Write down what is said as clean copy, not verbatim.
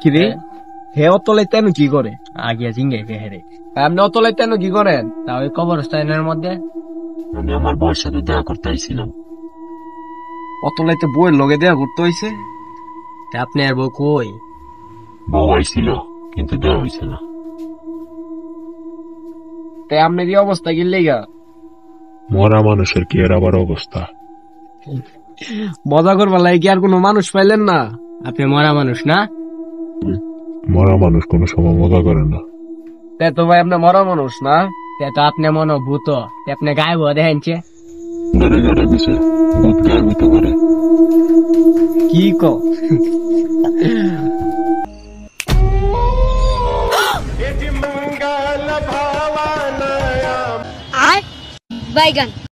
কিরে হে অতলাইতে কি করে? আগিয়া জিঙ্গে হেরে আপনি অতলাইতে কি করেন? তা ওই কবরস্থানের মধ্যে আমি আমার বউয়ের সাথে দেখা করতে আইছিলাম। অতলাইতে বইয়ের লগে দেয়া করতে হইছে? তা আপনি আর বউ কই? বউ আইছিল কিন্তু দেওয়া হয়েছে না। তাই আপনার এই অবস্থা কি লেগা? মরা মানুষের কি এর আবার অবস্থা? মজা করবার লাগে কি আর কোনো মানুষ পাইলেন না? আপনি মরা মানুষ না? মরা মানুষ কোনো সময় মজা করে না। তাই তো ভাই আপনার মরা মানুষ না? তে তো আপনি মনে ভূত, আপনি গায়েব দেখেনছে। গাড়ি গাড়ি গেছে, ভূত গায়েব হতে পারে। কি কো? बैगन